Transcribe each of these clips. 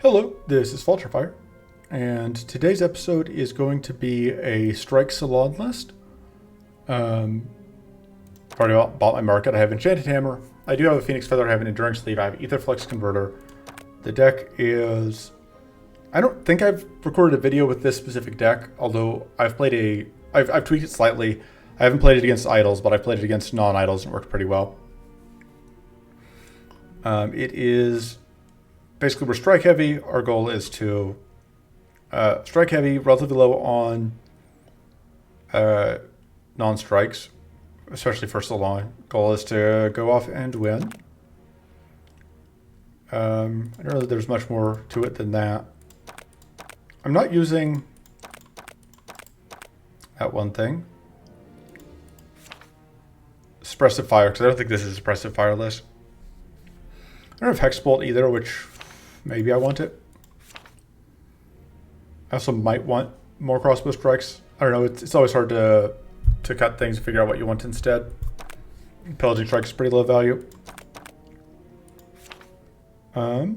Hello, this is Vulturefire, and today's episode is going to be a strike Silan list. I've already bought my market. I have Enchanted Hammer. I do have a Phoenix Feather. I have an Enduring Sleeve. I have Aetherflux Converter. The deck is... I don't think I've recorded a video with this specific deck, although I've tweaked it slightly. I haven't played it against idols, but I've played it against non-idols and it worked pretty well. It is... Basically, we're strike heavy. Our goal is to strike heavy, relatively low on non-strikes, especially for Silan. Goal is to go off and win. I don't know that there's much more to it than that. I'm not using that one thing. Suppressive Fire, because I don't think this is a Suppressive Fire list. I don't have Hex Bolt either, which... maybe I want it. I also might want more crossbow strikes. I don't know. It's always hard to cut things and figure out what you want instead. Pillaging strike is pretty low value. I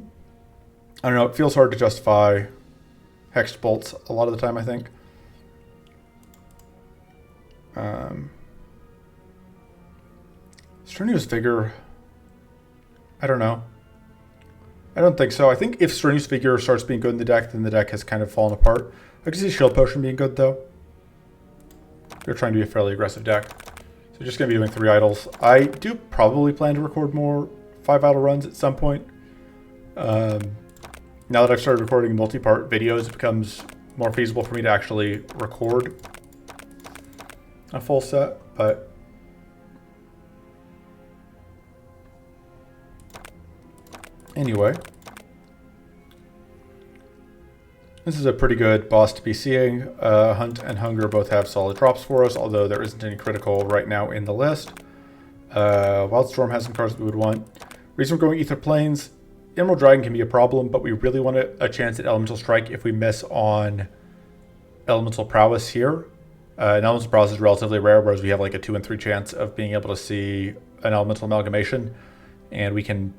don't know. It feels hard to justify hexed bolts a lot of the time, I think. Strenuous Vigor. I don't know. I don't think so. I think if Strenuous Vigor starts being good in the deck, then the deck has kind of fallen apart. I can see Shield Potion being good, though. They're trying to be a fairly aggressive deck. So just going to be doing 3 idols. I do probably plan to record more 5 idol runs at some point. Now that I've started recording multi-part videos, it becomes more feasible for me to actually record a full set, but... anyway, this is a pretty good boss to be seeing. Hunt and Hunger both have solid drops for us, although there isn't any critical right now in the list. Wildstorm has some cards that we would want. Reason we're going Ether Plains, Emerald Dragon can be a problem, but we really want a chance at Elemental Strike if we miss on Elemental Prowess here. And Elemental Prowess is relatively rare, whereas we have like a 2 in 3 chance of being able to see an Elemental Amalgamation, and we can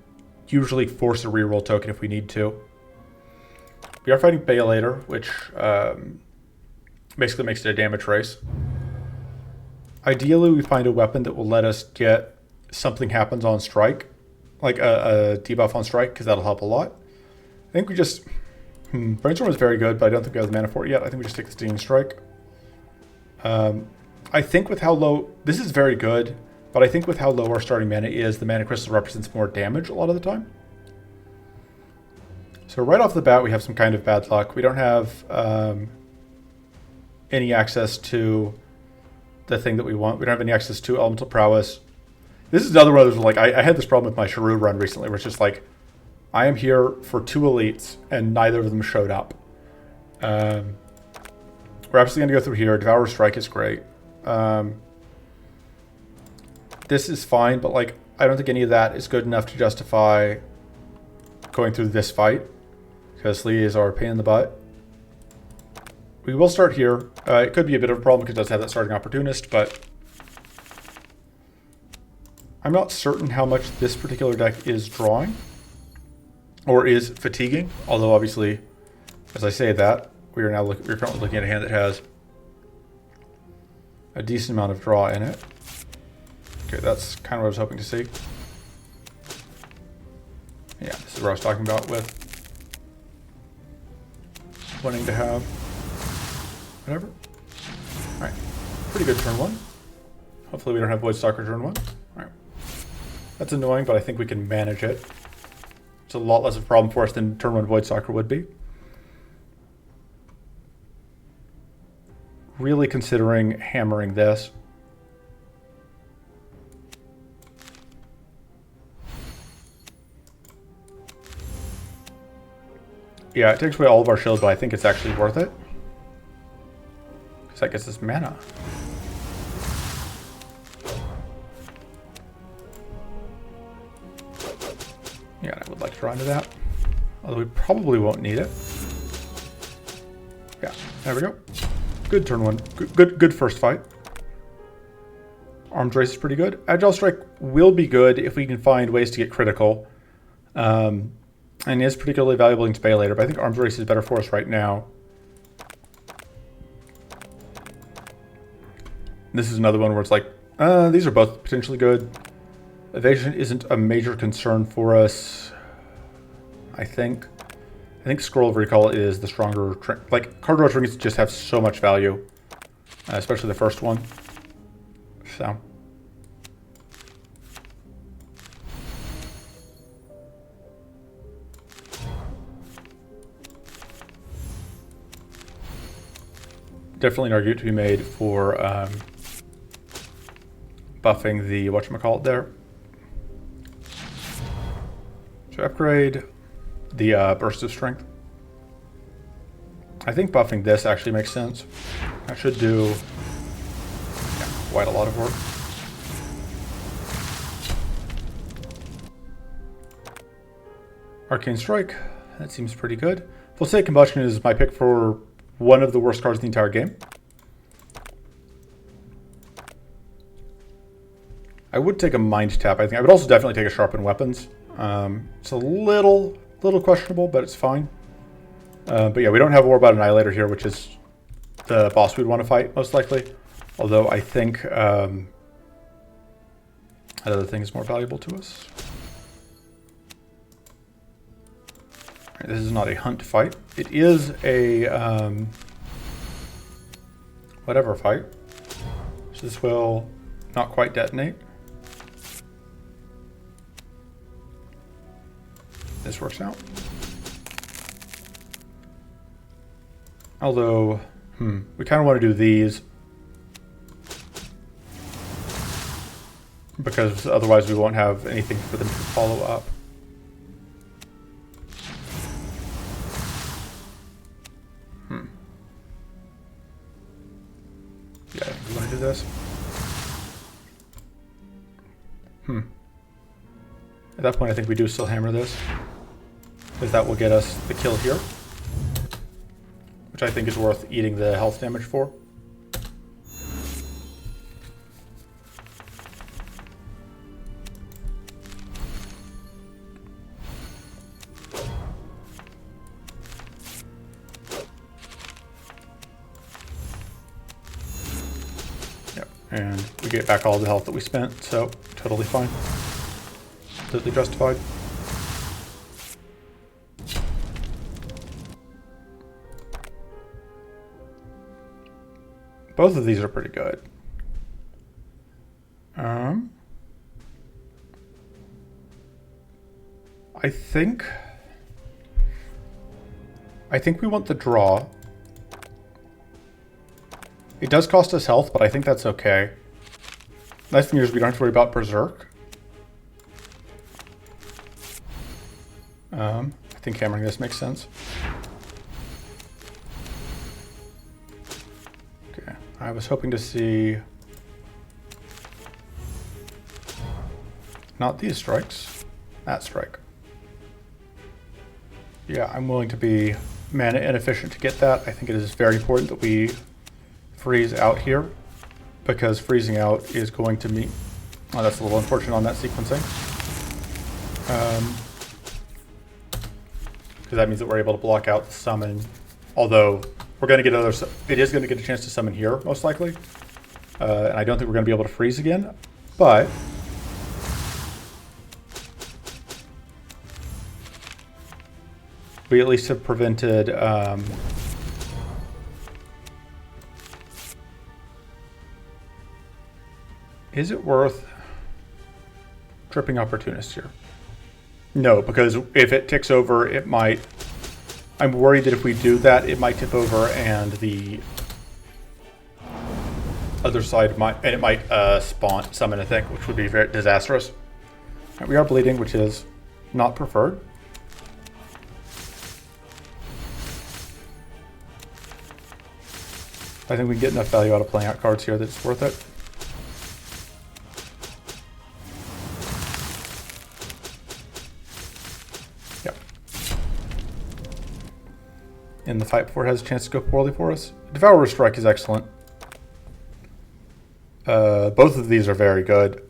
usually force a reroll token if we need to. We are fighting Baelator, which basically makes it a damage race. Ideally, we find a weapon that will let us get something happens on strike, like a debuff on strike, because that'll help a lot. I think we just... Brainstorm is very good, but I don't think we have the mana for it yet. I think we just take the Stinging Strike. I think with how low... this is very good. But I think with how low our starting mana is, the mana crystal represents more damage a lot of the time. So right off the bat, we have some kind of bad luck. We don't have any access to the thing that we want. We don't have any access to Elemental Prowess. This is another one of those, like, I had this problem with my Shrew run recently, where it's just like, I am here for 2 elites, and neither of them showed up. We're absolutely going to go through here. Devour Strike is great. This is fine, but like I don't think any of that is good enough to justify going through this fight, because Lee is our pain in the butt. We will start here. It could be a bit of a problem because it does have that starting opportunist, but I'm not certain how much this particular deck is drawing or is fatiguing. Although obviously, as I say that, we're currently looking at a hand that has a decent amount of draw in it. Okay, that's kind of what I was hoping to see. Yeah, this is what I was talking about with wanting to have whatever. Alright, pretty good turn 1. Hopefully we don't have Voidstalker turn 1. Alright. That's annoying, but I think we can manage it. It's a lot less of a problem for us than turn 1 Voidstalker would be. Really considering hammering this. Yeah, it takes away all of our shield, but I think it's actually worth it. Because that gets us mana. Yeah, I would like to draw into that. Although we probably won't need it. Yeah, there we go. Good turn 1. Good first fight. Armed Race is pretty good. Agile Strike will be good if we can find ways to get critical. And And is particularly valuable in Spay later, but I think Arms Race is better for us right now. This is another one where it's like, these are both potentially good. Evasion isn't a major concern for us, I think. I think Scroll of Recall is the stronger... Like, Card Draw Trinkets just have so much value, especially the first one. So... Definitely an argument to be made for buffing the whatchamacallit there. So upgrade the Burst of Strength. I think buffing this actually makes sense. That should do quite a lot of work. Arcane Strike, that seems pretty good. Voltaic Combustion is my pick for one of the worst cards in the entire game. I would take a Mind Tap, I think. I would also definitely take a Sharpened Weapons. It's a little questionable, but it's fine. But yeah, we don't have War About Annihilator here, which is the boss we'd want to fight, most likely. Although I think another thing is more valuable to us. Right, this is not a hunt fight. It is a whatever fight. So this will not quite detonate. This works out. Although, we kind of want to do these. Because otherwise we won't have anything for them to follow up. Yeah, I think we want to do this. At that point I think we do still hammer this. Because that will get us the kill here. Which I think is worth eating the health damage for. And we get back all the health that we spent, so totally fine. Completely justified. Both of these are pretty good. I think we want the draw. It does cost us health, but I think that's okay. Nice thing is we don't have to worry about Berserk. I think hammering this makes sense. Okay, I was hoping to see... not these strikes, that strike. Yeah, I'm willing to be mana inefficient to get that. I think it is very important that we freeze out here, because freezing out is going to mean... oh, that's a little unfortunate on that sequencing. Because that means that we're able to block out the summon, although we're going to get another... it is going to get a chance to summon here, most likely. And I don't think we're going to be able to freeze again, but... we at least have prevented... is it worth tripping Opportunist here? No, because if it ticks over, it might... I'm worried that if we do that, it might tip over and the other side might... and it might summon a thing, which would be very disastrous. Right, we are bleeding, which is not preferred. I think we can get enough value out of playing out cards here that it's worth it. In the fight before it has a chance to go poorly for us. Devourer Strike is excellent. Both of these are very good,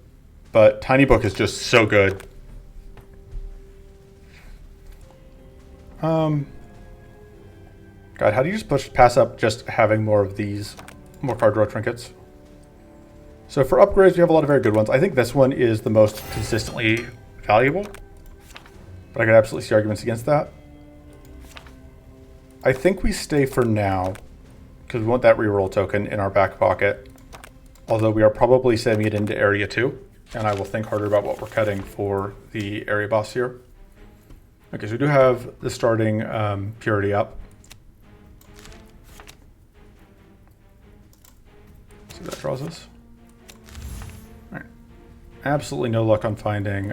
but Tiny Book is just so good. God, how do you just pass up just having more of these, more card draw trinkets? So for upgrades, we have a lot of very good ones. I think this one is the most consistently valuable, but I could absolutely see arguments against that. I think we stay for now, because we want that reroll token in our back pocket, although we are probably saving it into Area 2, and I will think harder about what we're cutting for the area boss here. Okay, so we do have the starting purity up. See what that draws us. All right. Absolutely no luck on finding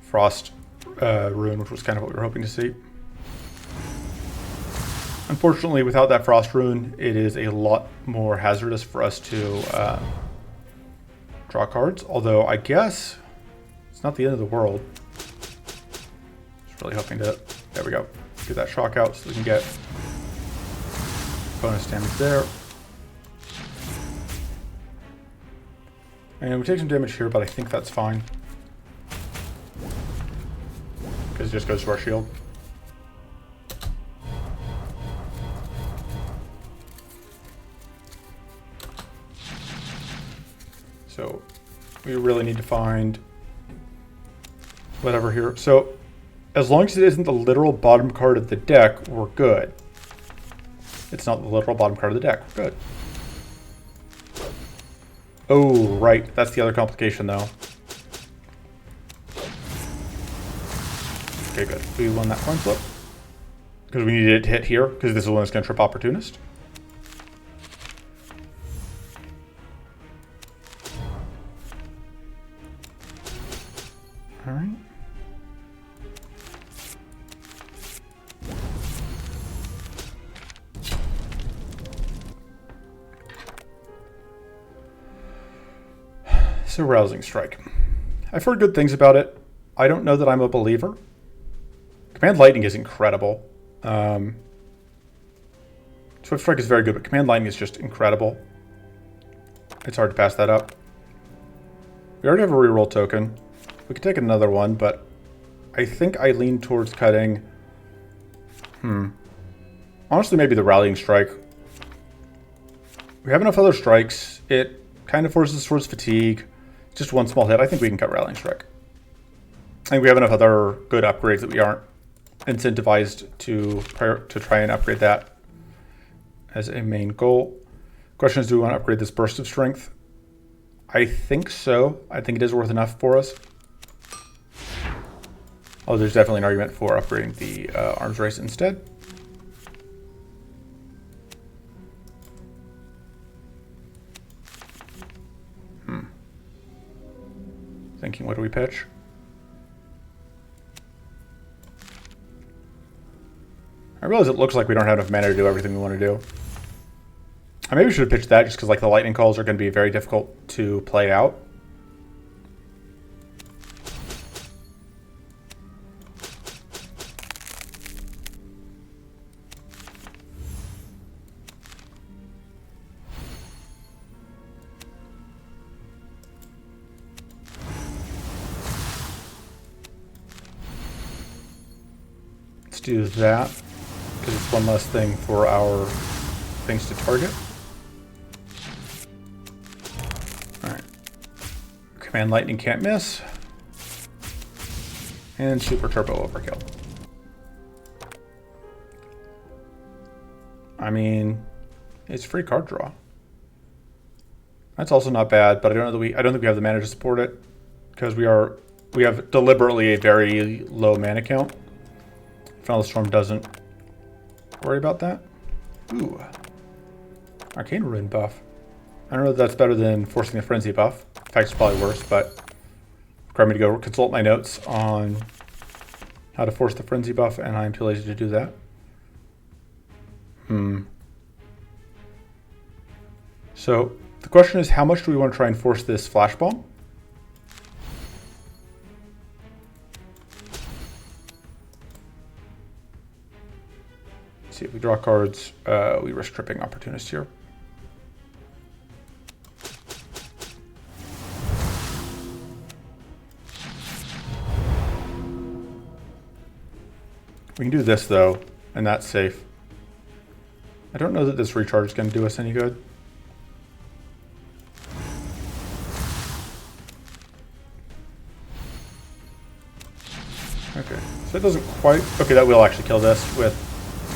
Frost Rune, which was kind of what we were hoping to see. Unfortunately, without that Frost Rune, it is a lot more hazardous for us to draw cards. Although, I guess it's not the end of the world. Just really hoping to, there we go, get that shock out so we can get bonus damage there. And we take some damage here, but I think that's fine. Because it just goes to our shield. So we really need to find whatever here. So as long as it isn't the literal bottom card of the deck, we're good. It's not the literal bottom card of the deck. We're good. Oh, right. That's the other complication, though. Okay, good. We won that coin flip. Because we needed it to hit here, because this is the one that's going to trip Opportunist. All right. So Rousing Strike. I've heard good things about it. I don't know that I'm a believer. Command Lightning is incredible. Swift Strike is very good, but Command Lightning is just incredible. It's hard to pass that up. We already have a reroll token. We could take another one, but I think I lean towards cutting... Honestly, maybe the Rallying Strike. We have enough other strikes. It kind of forces us towards fatigue. Just one small hit. I think we can cut Rallying Strike. I think we have enough other good upgrades that we aren't incentivized to try and upgrade that as a main goal. Question is, do we want to upgrade this Burst of Strength? I think so. I think it is worth enough for us. Oh, there's definitely an argument for upgrading the Arms Race instead. Thinking, what do we pitch? I realize it looks like we don't have enough mana to do everything we want to do. I maybe should have pitched that just because like the lightning calls are going to be very difficult to play out. Let's do that, because it's one less thing for our things to target. Alright. Command Lightning can't miss. And Super Turbo Overkill. I mean, it's free card draw. That's also not bad, but I don't think we have the mana to support it, because we have deliberately a very low mana count. Final Storm doesn't worry about that. Ooh. Arcane Rune buff. I don't know if that's better than forcing the Frenzy buff. In fact, it's probably worse, but require me to go consult my notes on how to force the Frenzy buff, and I'm too lazy to do that. So the question is, how much do we want to try and force this Flash Bomb? See, if we draw cards, we risk tripping Opportunist here. We can do this though, and that's safe. I don't know that this recharge is going to do us any good. Okay, so it doesn't quite... Okay, that will actually kill this with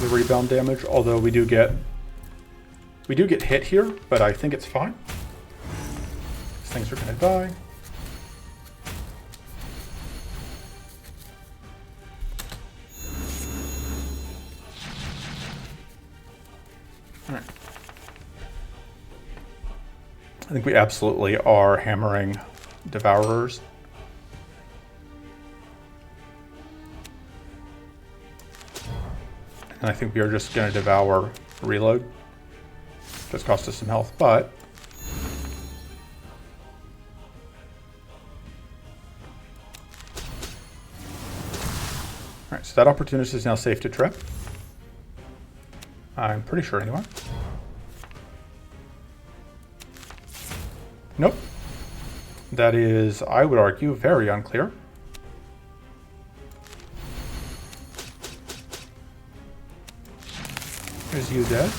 the rebound damage, although we do get hit here, but I think it's fine. These things are going to die. All right. I think we absolutely are hammering Devourers. And I think we are just going to devour reload. Does cost us some health, but alright, so that opportunist is now safe to trip. I'm pretty sure anyway. Nope. That is, I would argue, very unclear. Is you dead?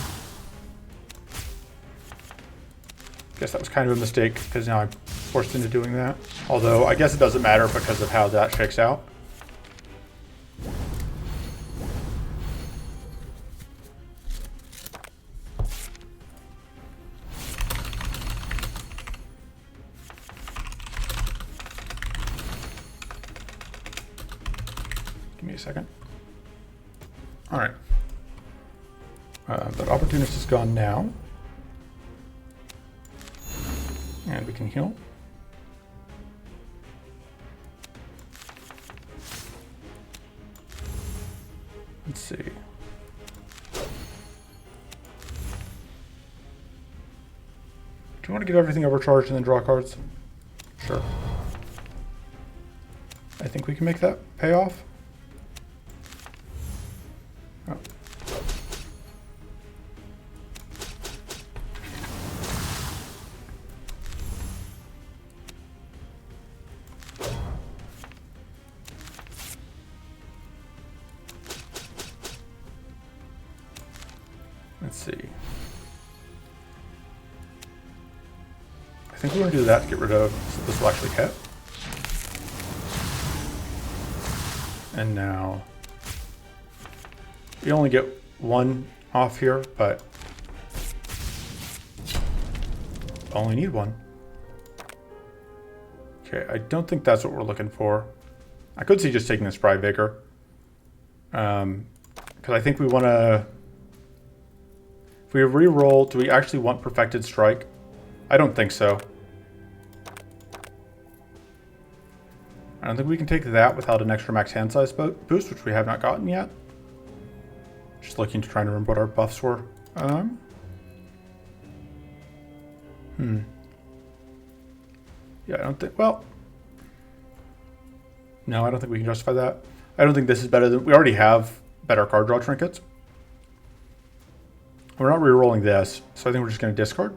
Guess that was kind of a mistake because now I'm forced into doing that. Although I guess it doesn't matter because of how that shakes out. Give me a second. All right. But opportunist is gone now. And we can heal. Let's see. Do you want to get everything overcharged and then draw cards? Sure. I think we can make that pay off. Oh. Let's see. I think we're going to do that to get rid of, so this will actually hit. And now we only get one off here, but only need one. Okay, I don't think that's what we're looking for. I could see just taking this Spry Vigor. Because I think we want to... If we re-roll, do we actually want Perfected Strike? I don't think so. I don't think we can take that without an extra max hand size boost, which we have not gotten yet. Just looking to try and remember what our buffs were. Yeah, I don't think, well... No, I don't think we can justify that. I don't think this is better than... We already have better card draw trinkets. We're not re-rolling this, so I think we're just going to discard.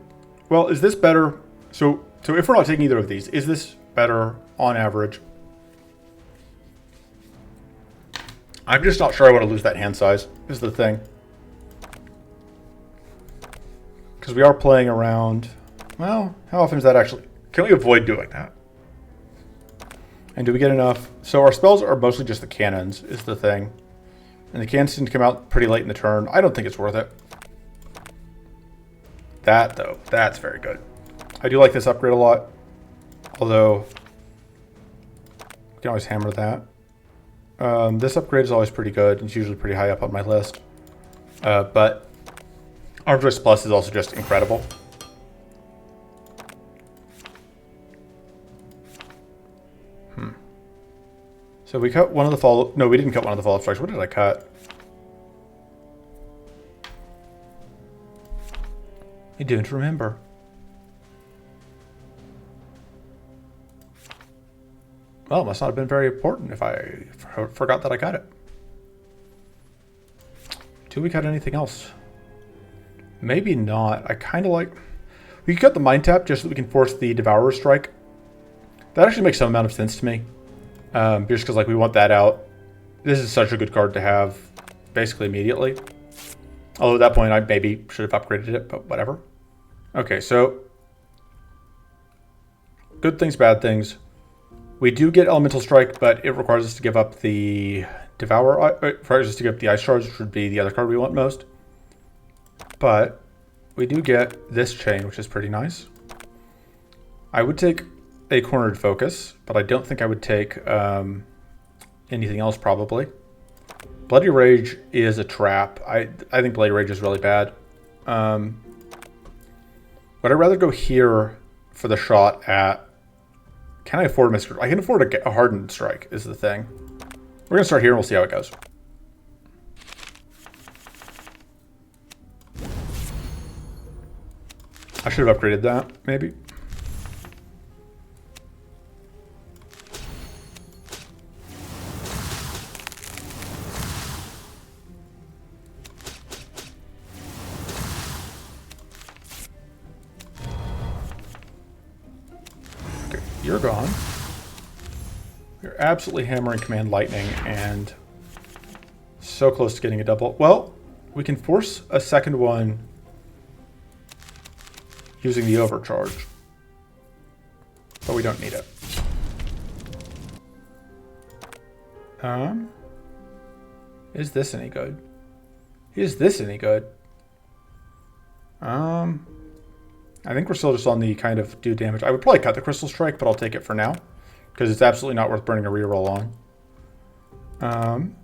Well, is this better? So if we're not taking either of these, is this better on average? I'm just not sure I want to lose that hand size, is the thing. Because we are playing around... Well, how often is that actually... Can we avoid doing that? And do we get enough? So our spells are mostly just the cannons, is the thing. And the cannons tend to come out pretty late in the turn. I don't think it's worth it. That, though, that's very good. I do like this upgrade a lot. Although, we can always hammer that. This upgrade is always pretty good. It's usually pretty high up on my list. But Armed Twist Plus is also just incredible. So we cut one of the follow... No, we didn't cut one of the follow-up strikes. What did I cut? I don't remember. Well, it must not have been very important if I forgot that I cut it. Do we cut anything else? Maybe not. I kind of like... We could cut the Mind Tap just so that we can force the Devourer Strike. That actually makes some amount of sense to me. Just because like we want that out This is such a good card to have basically immediately. Although at that point I maybe should have upgraded it, but whatever. Okay, so good things, bad things. We do get Elemental Strike, but it requires us to give up the Devour. It requires us to give up the Ice Shards, which would be the other card we want most. But we do get this chain, which is pretty nice. I would take a Cornered Focus, but I don't think I would take anything else probably. Bloody Rage is a trap. I think Bloody Rage is really bad. Would I rather go here for the shot at... Can I afford Mr. I can afford a Hardened Strike is the thing. We're going to start here and we'll see how it goes. I should have upgraded that, maybe. Okay, you're gone. You're absolutely hammering Command Lightning and so close to getting a double. Well, we can force a second one using the Overcharge, but we don't need it. Is this any good? Is this any good? I think we're still just on the kind of do damage. I would probably cut the Crystal Strike, but I'll take it for now because it's absolutely not worth burning a reroll on.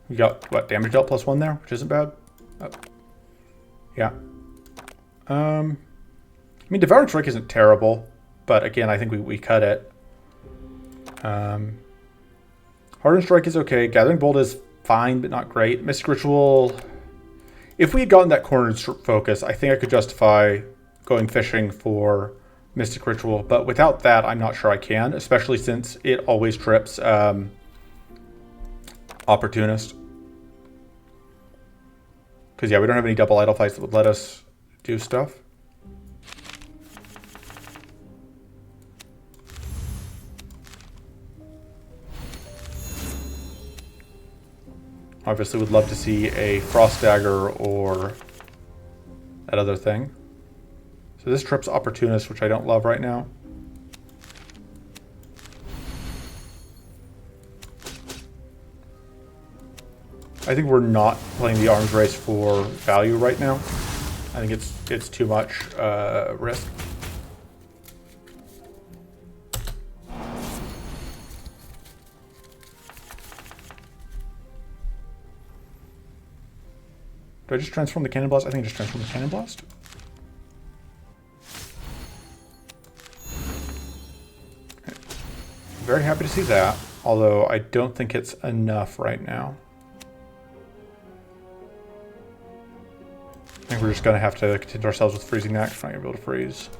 We got what, damage dealt +1 there, which isn't bad. Oh. Yeah. I mean, Devouring Strike isn't terrible, but again, I think we cut it. Hardened Strike is okay. Gathering Bolt is fine, but not great. Mystic Ritual, if we had gotten that Cornered Focus, I think I could justify going fishing for Mystic Ritual, but without that, I'm not sure I can, especially since it always trips Opportunist. Because, yeah, we don't have any double idle fights that would let us do stuff. Obviously would love to see a Frost Dagger or that other thing. So this trips Opportunist, which I don't love right now. I think we're not playing the arms race for value right now. I think it's too much risk. Do I just transform the Cannon Blast? I think I just transform the Cannon Blast. Okay. Very happy to see that, although I don't think it's enough right now. I think we're just going to have to content ourselves with freezing that because we're not going to be able to freeze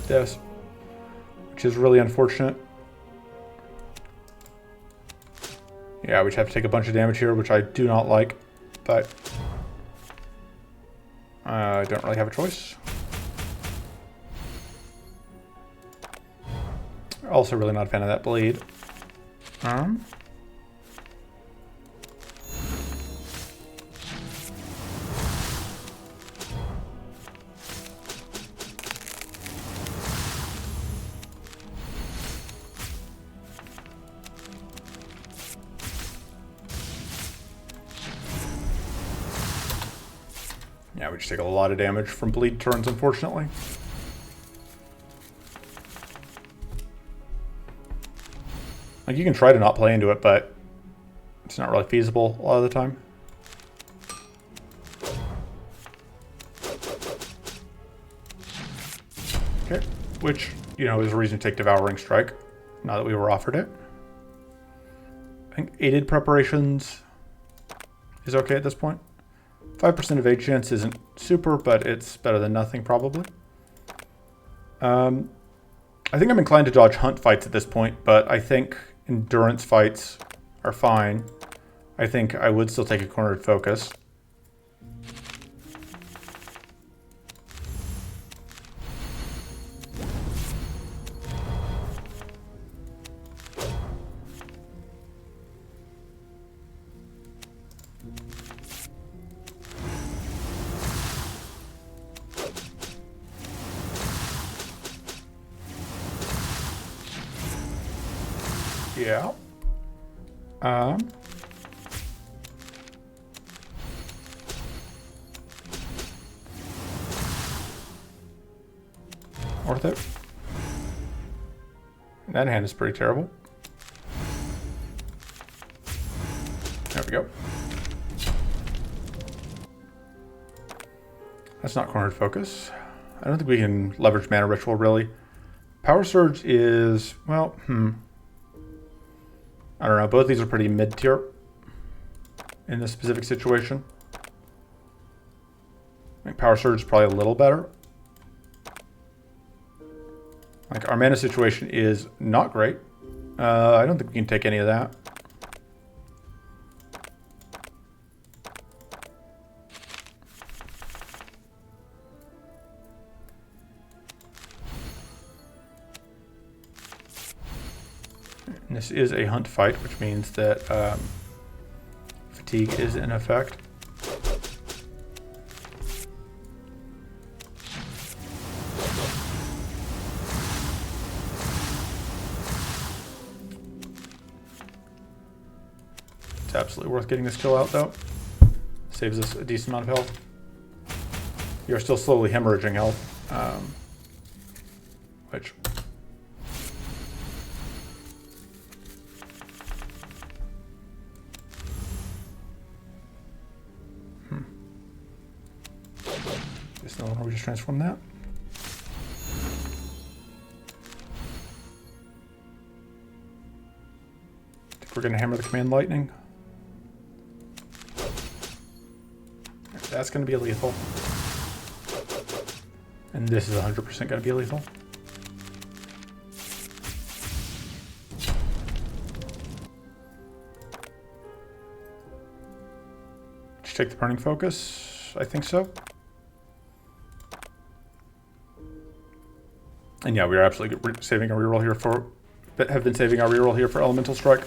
this, which is really unfortunate. Yeah, we just have to take a bunch of damage here, which I do not like, but I don't really have a choice. Also really not a fan of that bleed. Yeah, we just take a lot of damage from bleed turns, unfortunately. Like, you can try to not play into it, but it's not really feasible a lot of the time. Okay, which, you know, is a reason to take Devouring Strike, now that we were offered it. I think Aided Preparations is okay at this point. 5% of aid chance isn't super, but it's better than nothing, probably. I think I'm inclined to dodge hunt fights at this point, but I think endurance fights are fine. I think I would still take a Cornered Focus. Yeah. Ortho. That hand is pretty terrible. There we go. That's not cornered focus. I don't think we can leverage Mana Ritual, really. Power Surge is, well, I don't know. Both these are pretty mid-tier in this specific situation. I think Power Surge is probably a little better. Like, our mana situation is not great. I don't think we can take any of that. And this is a hunt fight, which means that fatigue is in effect. It's absolutely worth getting this kill out, though. Saves us a decent amount of health. You're still slowly hemorrhaging health, which... There's no one we just transform that. I think we're going to hammer the command lightning. That's going to be a lethal. And this is 100% going to be a lethal. Just take the burning focus. I think so. And yeah, we are absolutely saving our reroll here for, have been saving our reroll here for Elemental Strike.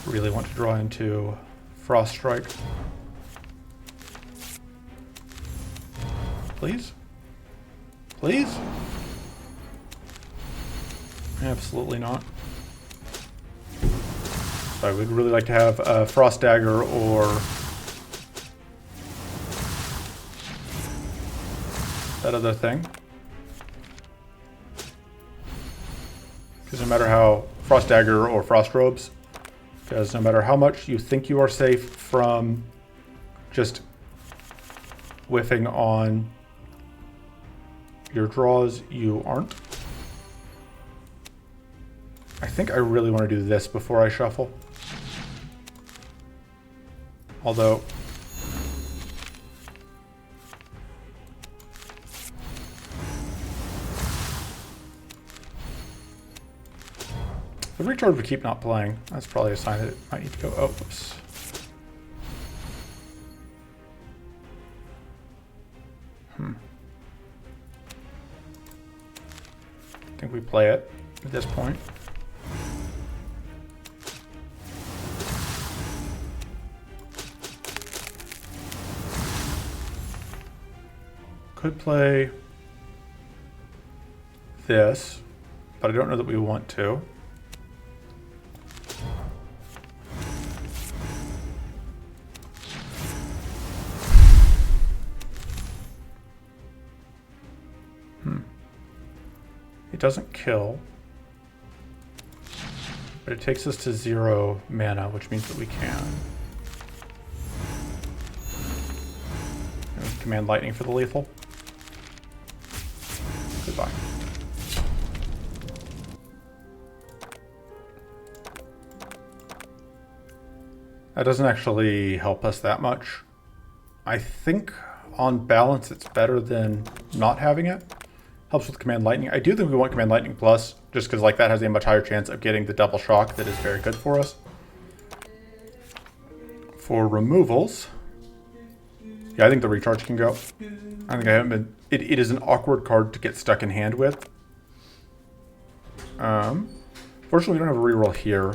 Really want to draw into Frost Strike. Please? Please? Absolutely not. So I would really like to have a Frost Dagger or that other thing. Because no matter how Frost Dagger or Frost Robes, because no matter how much you think you are safe from just whiffing on your draws, you aren't. I think I really want to do this before I shuffle. Although... the recharge we keep not playing. That's probably a sign that it might need to go. Oh, oops. I think we play it at this point. Could play this, but I don't know that we want to. It doesn't kill, but it takes us to 0 mana, which means that we can. And command lightning for the lethal. Goodbye. That doesn't actually help us that much. I think on balance it's better than not having it. Helps with command lightning. I do think we want command lightning plus, just because like that has a much higher chance of getting the double shock that is very good for us. For removals, yeah, I think the recharge can go. I think I haven't been. It is an awkward card to get stuck in hand with. Fortunately, we don't have a reroll here.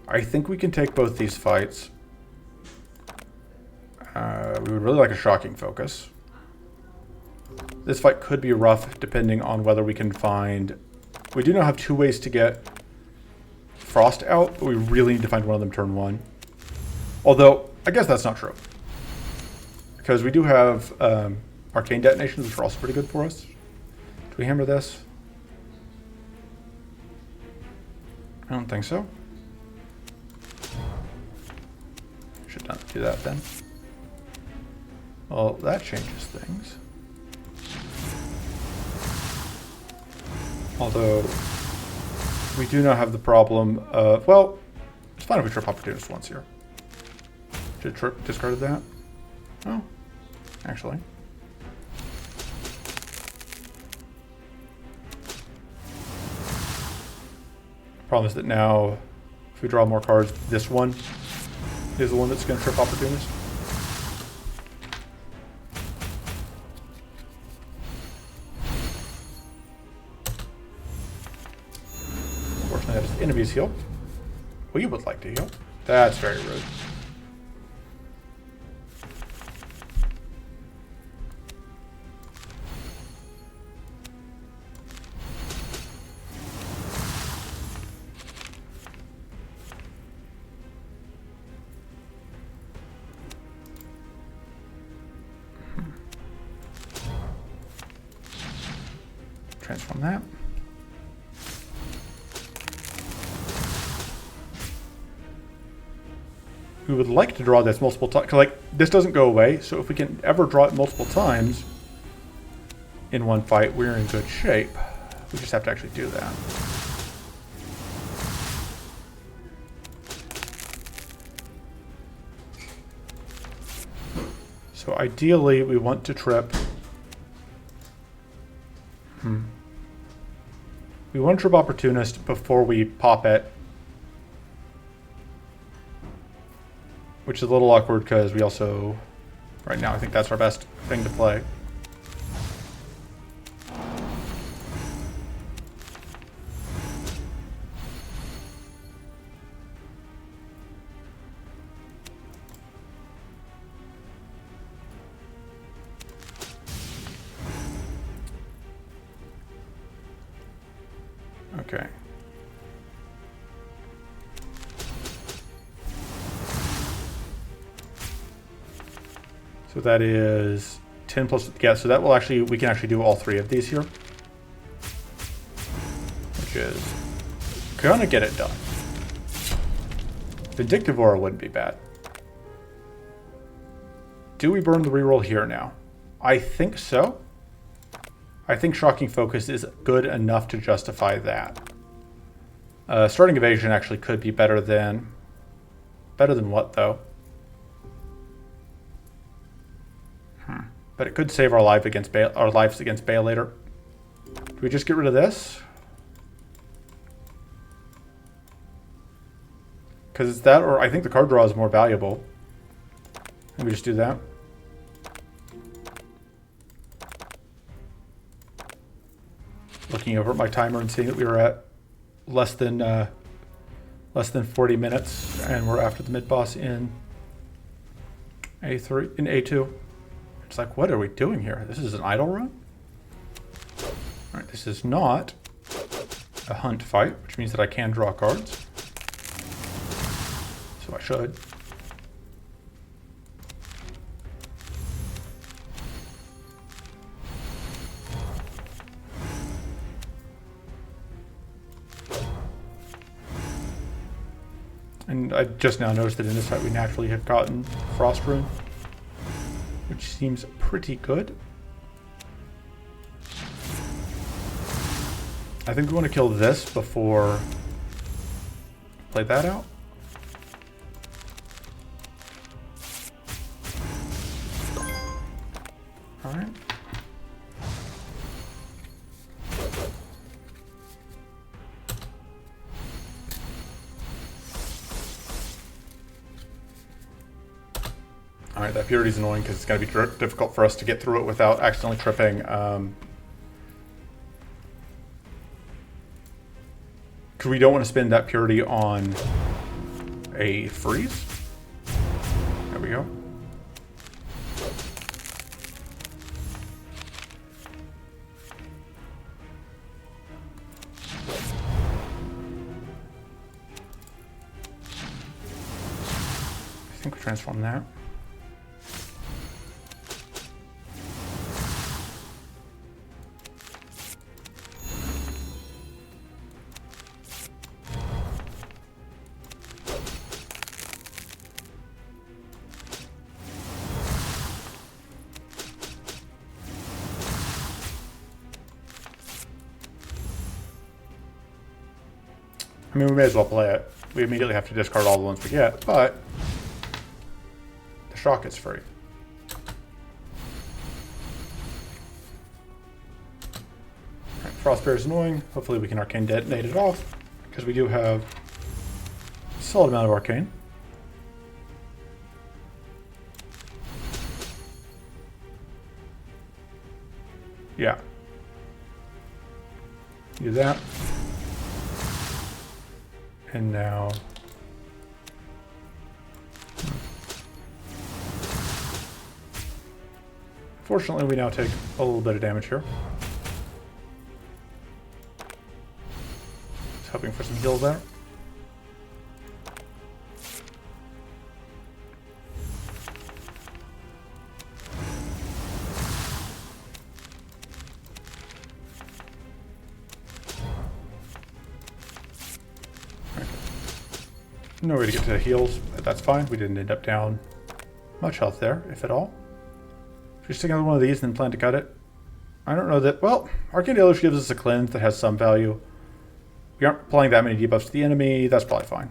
I think we can take both these fights. We would really like a shocking focus. This fight could be rough depending on whether we can find... We do now have 2 ways to get Frost out, but we really need to find one of them turn 1. Although, I guess that's not true. Because we do have Arcane Detonations, which are also pretty good for us. Do we hammer this? I don't think so. Should not do that then. Well, that changes things. Although, we do now have the problem of, well, it's fine if we trip Opportunist once here. Should trip discarded that? Oh, actually. Problem is that now, if we draw more cards, this one is the one that's going to trip Opportunist. Enemies heal. We would like to heal. That's very rude. Transform that. We would like to draw this multiple times, because like, this doesn't go away, so if we can ever draw it multiple times in one fight, we're in good shape. We just have to actually do that. So ideally, we want to trip... We want to trip Opportunist before we pop it. Which is a little awkward because we also, right now, I think that's our best thing to play. Okay. So that is 10 plus, yeah, so that will actually, we can actually do all 3 of these here. Which is gonna get it done. Vindictive Aura wouldn't be bad. Do we burn the reroll here now? I think so. I think Shocking Focus is good enough to justify that. Starting Evasion actually could be better than... Better than what, though? But it could save our lives against Bale later. Do we just get rid of this? Because it's that, or I think the card draw is more valuable. Maybe just do that. Looking over at my timer and seeing that we were at less than 40 minutes, and we're after the mid boss in A3 in A2. It's like, what are we doing here? This is an idle run? Alright, this is not a hunt fight, which means that I can draw cards. So I should. And I just now noticed that in this fight we naturally have gotten Frost Rune, which seems pretty good. I think we want to kill this before play that out. All right. Alright, that purity is annoying because it's going to be difficult for us to get through it without accidentally tripping Because we don't want to spend that purity on a freeze. There we go. I think we transform that. I mean, we may as well play it. We immediately have to discard all the ones we get, but the shock is free. Right, Frostbear is annoying. Hopefully we can Arcane Detonate it off, because we do have a solid amount of Arcane. Yeah. Do that. And now... Fortunately, we now take a little bit of damage here. Just hoping for some heals there. No way to get to the heals, but that's fine. We didn't end up down much health there, if at all. Just take another one of these and then plan to cut it. I don't know that... Well, Arcane Deluge gives us a cleanse that has some value. We aren't applying that many debuffs to the enemy. That's probably fine.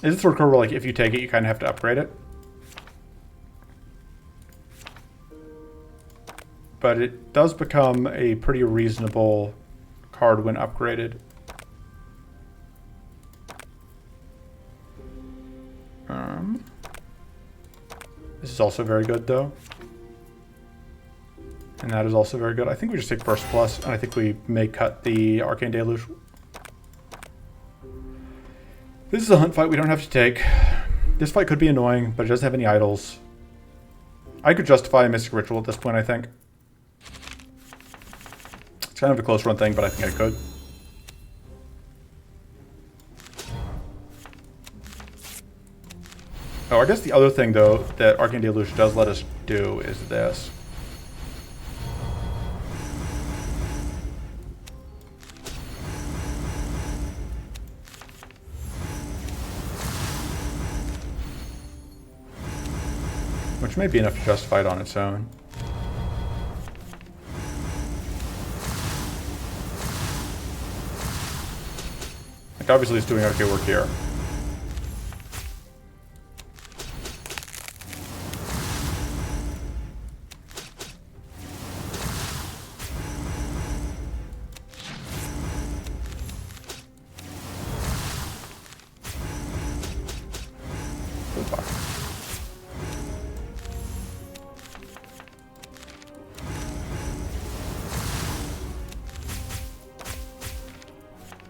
Is it sort of cool where, like, if you take it, you kind of have to upgrade it? But it does become a pretty reasonable card when upgraded. This is also very good, though. And that is also very good. I think we just take Burst Plus, and I think we may cut the Arcane Deluge. This is a hunt fight we don't have to take. This fight could be annoying, but it doesn't have any idols. I could justify a Mystic Ritual at this point, I think. It's kind of a close run thing, but I think I could. Oh, I guess the other thing, though, that Arcane Deluge does let us do is this. Which may be enough to justify it on its own. Like, obviously it's doing okay work here.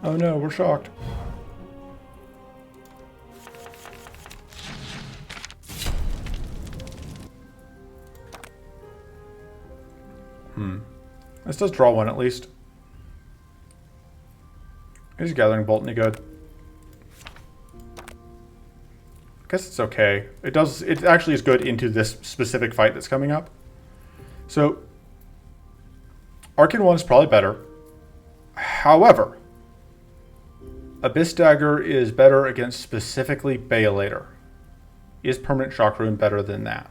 Oh no, we're shocked. This does draw one at least. Is Gathering Bolt any good? I guess it's okay. It actually is good into this specific fight that's coming up. So, Arcane 1 is probably better. However, Abyss Dagger is better against specifically Baelator. Is Permanent Shock Rune better than that?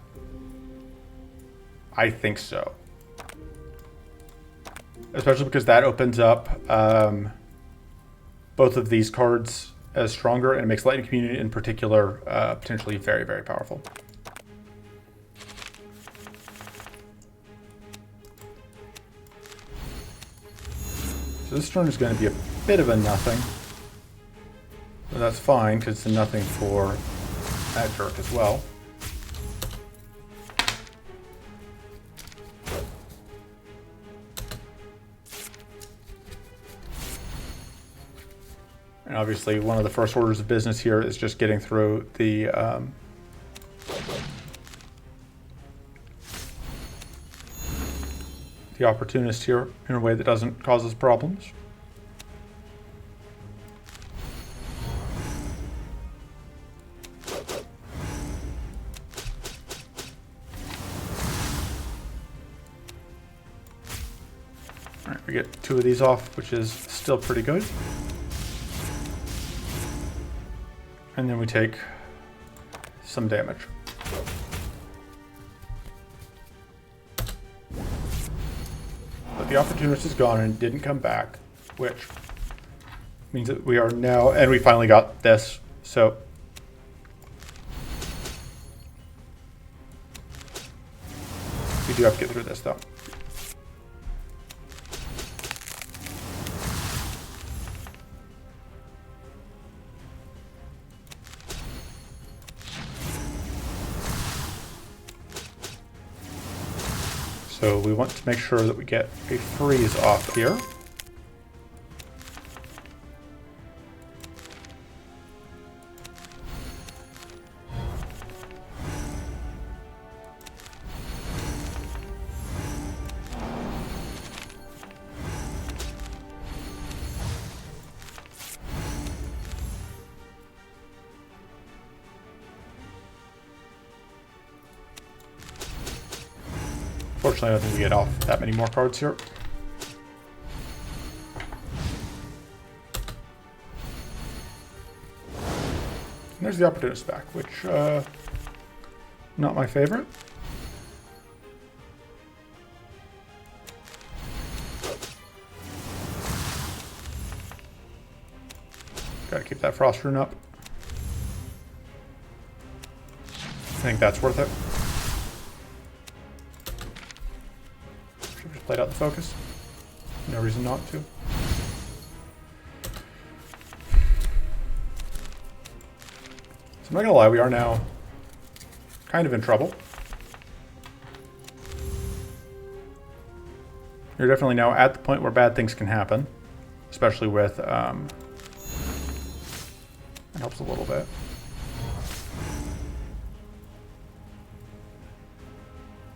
I think so. Especially because that opens up both of these cards as stronger, and it makes Lightning Community in particular potentially very, very powerful. So this turn is going to be a bit of a nothing. But that's fine, because it's a nothing for that jerk as well. And obviously one of the first orders of business here is just getting through the opportunist here in a way that doesn't cause us problems. All right, we get 2 of these off, which is still pretty good. And then we take some damage. But the opportunist is gone and didn't come back, which means that we are now, and we finally got this, so. We do have to get through this though. So we want to make sure that we get a freeze off here. Fortunately, I don't think we get off that many more cards here. And there's the opportunist back, which, not my favorite. Gotta keep that frost rune up. I think that's worth it. Played out the focus. No reason not to. So I'm not gonna lie, we are now kind of in trouble. You're definitely now at the point where bad things can happen, especially with, it helps a little bit.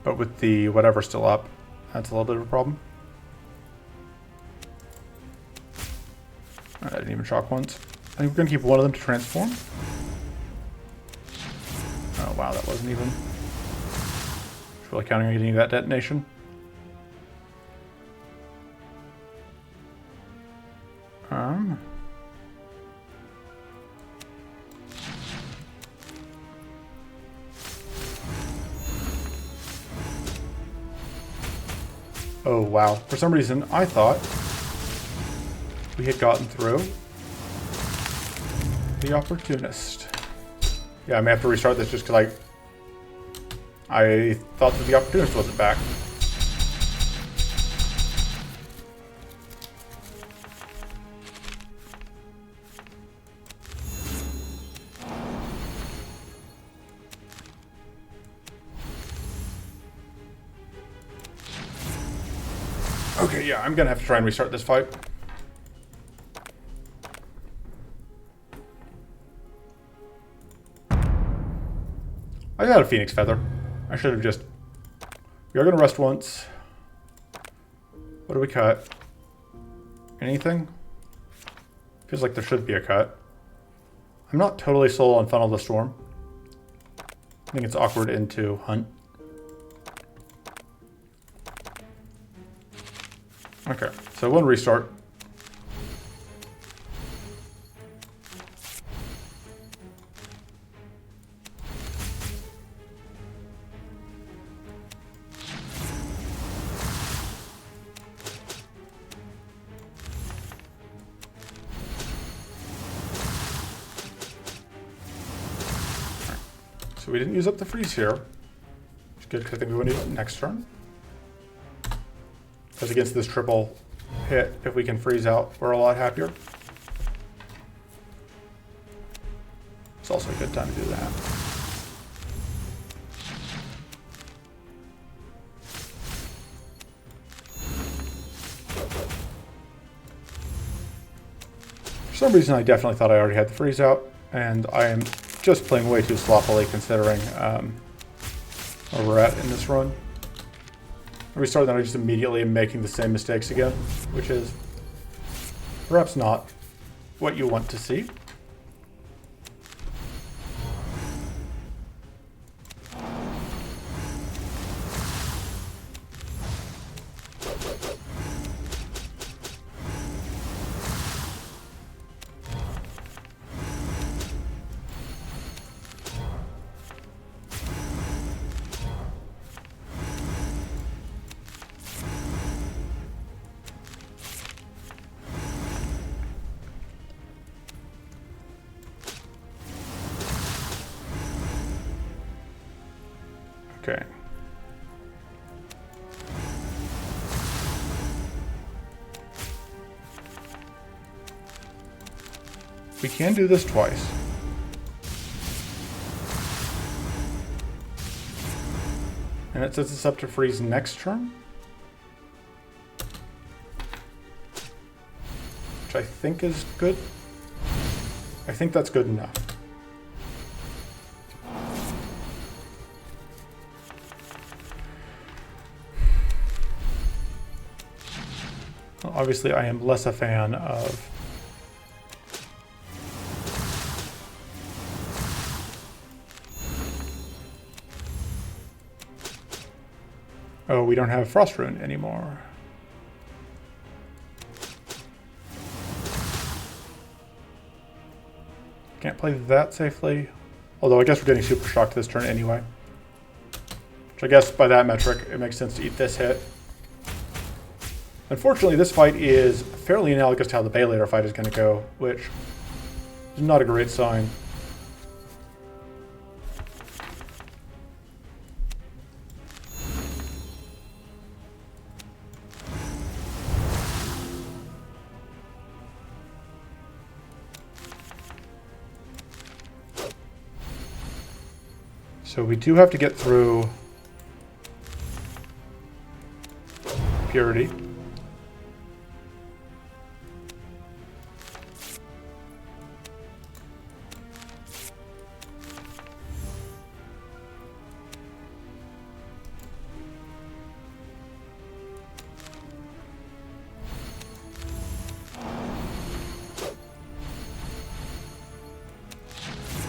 But with the whatever still up, that's a little bit of a problem. I didn't even shock once. I think we're gonna keep one of them to transform. Oh wow, that wasn't even really counting on getting that detonation. Oh wow, for some reason I thought we had gotten through the opportunist. Yeah, I may have to restart this just because I thought that the opportunist wasn't back. Okay, yeah, I'm gonna have to try and restart this fight. I got a Phoenix Feather. I should have just... We are gonna rest once. What do we cut? Anything? Feels like there should be a cut. I'm not totally sold on Funnel the Storm. I think it's awkward into Hunt. Okay, so one restart. So we didn't use up the freeze here. Which is good because I think we want to use it next turn. Because against this triple hit, if we can freeze out, we're a lot happier. It's also a good time to do that. For some reason I definitely thought I already had the freeze out, and I am just playing way too sloppily considering where we're at in this run. I restart, then I just immediately am making the same mistakes again, which is perhaps not what you want to see. Okay. We can do this twice. And it sets us up to freeze next turn. Which I think is good. I think that's good enough. Well, obviously, I am less a fan of oh, we don't have Frost Rune anymore. Can't play that safely. Although I guess we're getting Super Shocked this turn anyway. Which I guess by that metric, it makes sense to eat this hit. Unfortunately, this fight is fairly analogous to how the Baylater fight is going to go, which is not a great sign. So we do have to get through Purity.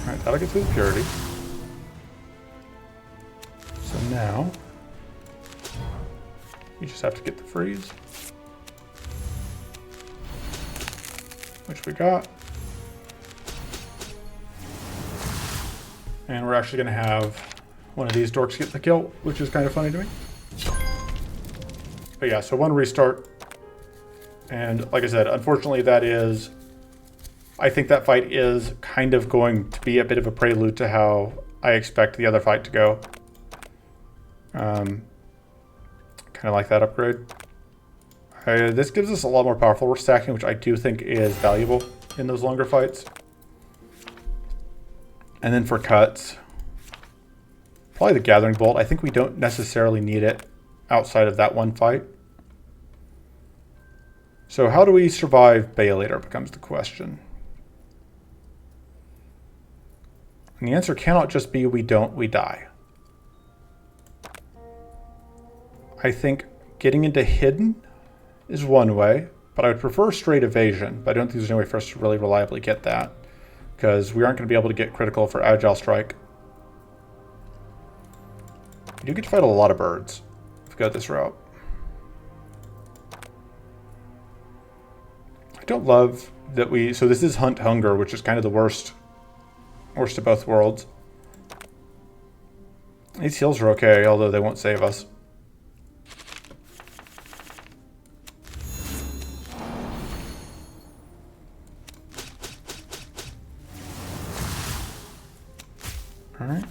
Alright, that'll get through the Purity. So now, you just have to get the freeze. Which we got. And we're actually going to have one of these dorks get the kill, which is kind of funny to me. But yeah, so one restart. And like I said, unfortunately that is... I think that fight is kind of going to be a bit of a prelude to how I expect the other fight to go. Kind of like that upgrade. This gives us a lot more powerful stacking, which I do think is valuable in those longer fights. And then for cuts, probably the Gathering Bolt. I think we don't necessarily need it outside of that one fight. So how do we survive Baylater becomes the question. And the answer cannot just be we don't, we die. I think getting into Hidden is one way, but I would prefer straight evasion, but I don't think there's any way for us to really reliably get that, because we aren't going to be able to get critical for Agile Strike. You do get to fight a lot of birds if you go this route. I don't love that we... So this is Hunt Hunger, which is kind of the worst of both worlds. These heals are okay, although they won't save us. Alright.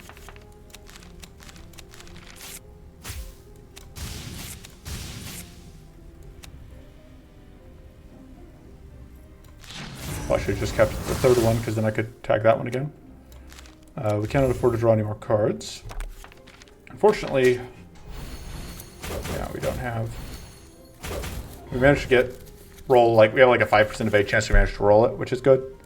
Well, I should have just kept the third one, because then I could tag that one again. We cannot afford to draw any more cards. Unfortunately, yeah, we don't have... We managed to get roll, like, we have like a 5% of a chance to manage to roll it, which is good.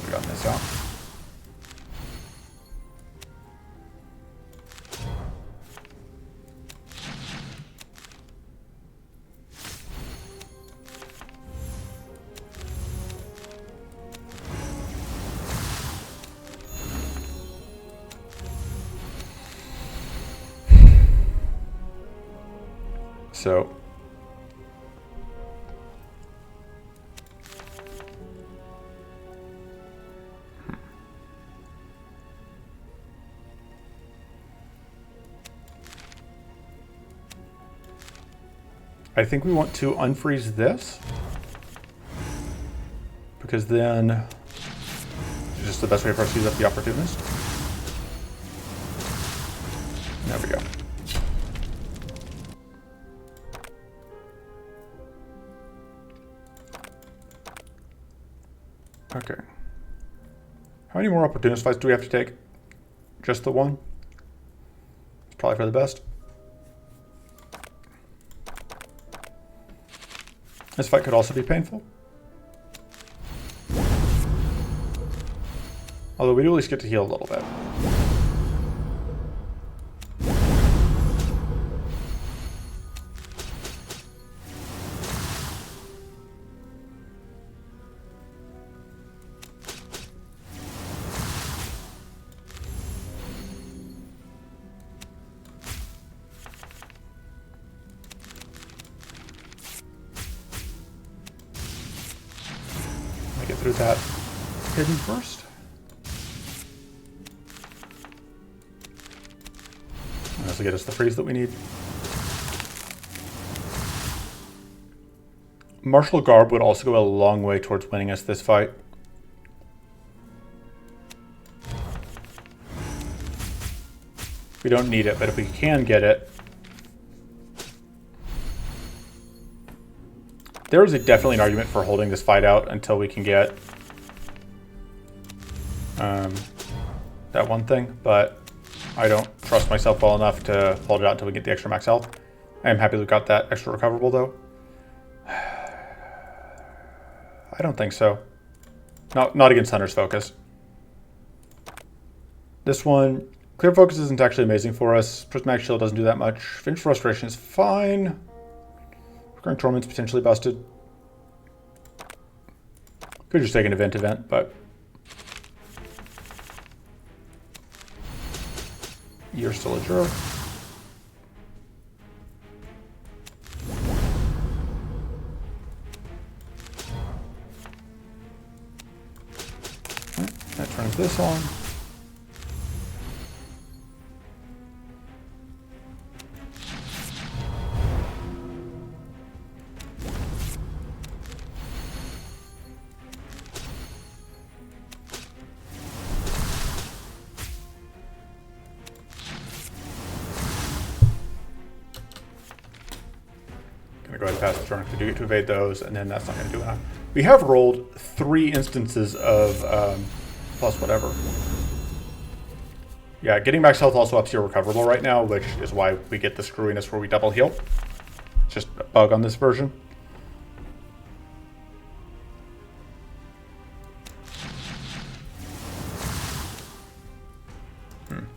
We got this out. So I think we want to unfreeze this, because then it's just the best way for us to use up the opportunist. There we go. Okay. How many more opportunist fights do we have to take? Just the one? It's probably for the best. This fight could also be painful. Although we do at least get to heal a little bit. Get through that hidden first. And this will get us the freeze that we need. Martial Garb would also go a long way towards winning us this fight. We don't need it, but if we can get it, there is definitely an argument for holding this fight out until we can get that one thing, but I don't trust myself well enough to hold it out until we get the extra max health. I am happy we got that extra recoverable though. I don't think so. Not against Hunter's Focus. This one, Clear Focus isn't actually amazing for us. Prismatic Shield doesn't do that much. Vengeful Restoration is fine. Recurring Torment's potentially busted. Could just take an event, but you're still a jerk. That turns this on. Go ahead and pass the turn if we do get to evade those, and then that's not going to do enough. We have rolled 3 instances of plus whatever. Yeah, getting max health also ups your recoverable right now, which is why we get the screwiness where we double heal. It's just a bug on this version.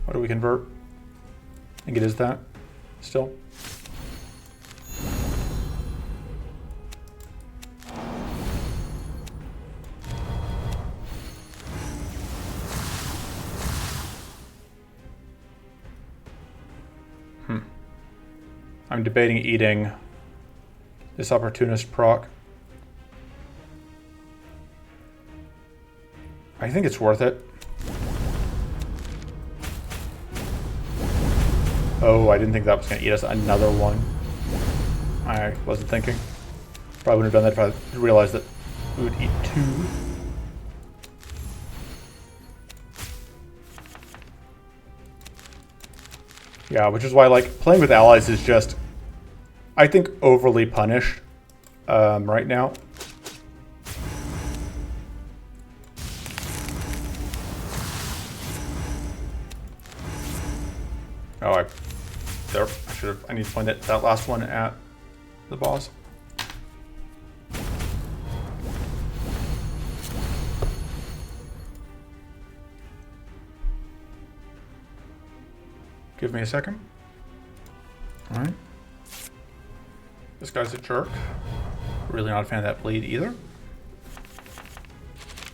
What do we convert? I think it is that still. I'm debating eating this opportunist proc. I think it's worth it. Oh, I didn't think that was going to eat us another one. I wasn't thinking. Probably wouldn't have done that if I realized that we would eat 2. Yeah, which is why, like, playing with allies is just, I think, overly punished right now. Oh, There, I need to point that last one at the boss. Give me a second. All right. This guy's a jerk. Really not a fan of that bleed either.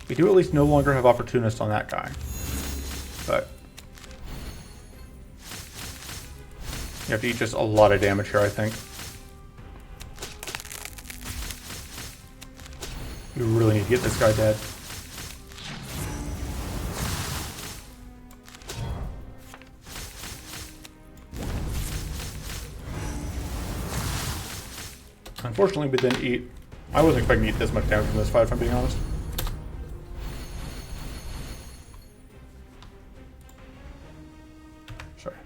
We do at least no longer have opportunist on that guy. But you have to eat just a lot of damage here, I think. We really need to get this guy dead. Unfortunately, we didn't eat. I wasn't expecting to eat this much damage from this fight, if I'm being honest. Sorry.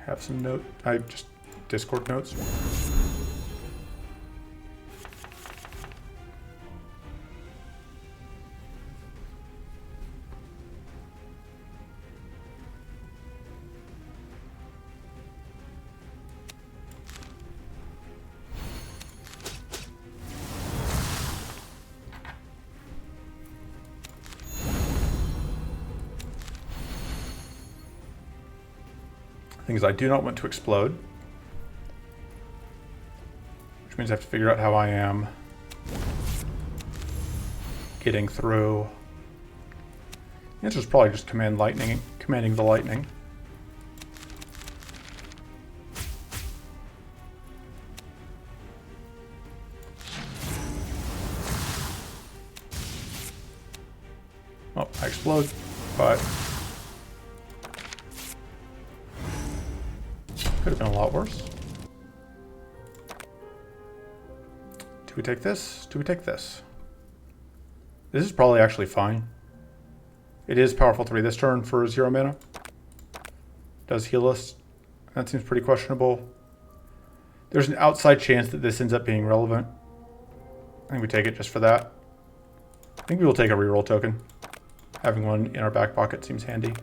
Have some note. I just Discord notes. Things I do not want to explode, which means I have to figure out how I am getting through. The answer is probably just commanding the lightning. Oh, I explode, but could have been a lot worse. Do we take this? Do we take this? This is probably actually fine. It is powerful 3 this turn for 0 mana. Does heal us. That seems pretty questionable. There's an outside chance that this ends up being relevant. I think we take it just for that. I think we will take a reroll token. Having one in our back pocket seems handy.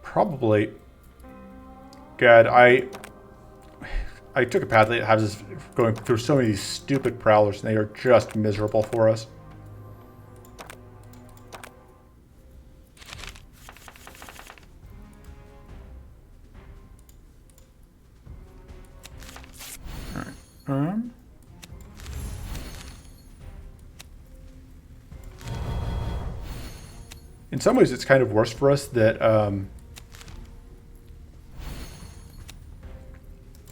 Probably. God, I took a path that has us going through so many of these stupid prowlers, and they are just miserable for us. All right. In some ways, it's kind of worse for us that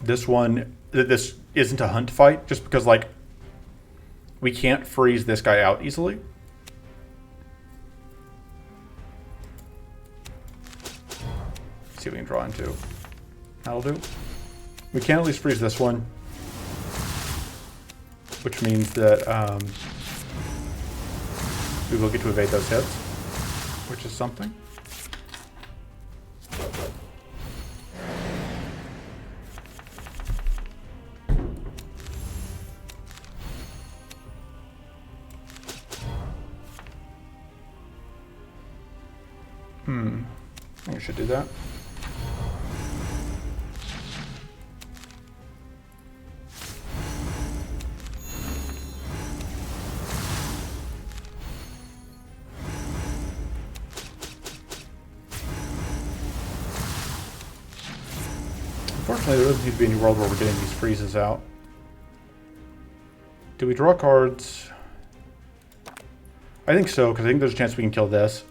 this isn't a hunt fight, just because, like, we can't freeze this guy out easily. Let's see if we can draw into. That'll do. We can at least freeze this one, which means that we will get to evade those hits, which is something. I think we should do that. Unfortunately, there doesn't need to be any world where we're getting these freezes out. Do we draw cards? I think so, because I think there's a chance we can kill this,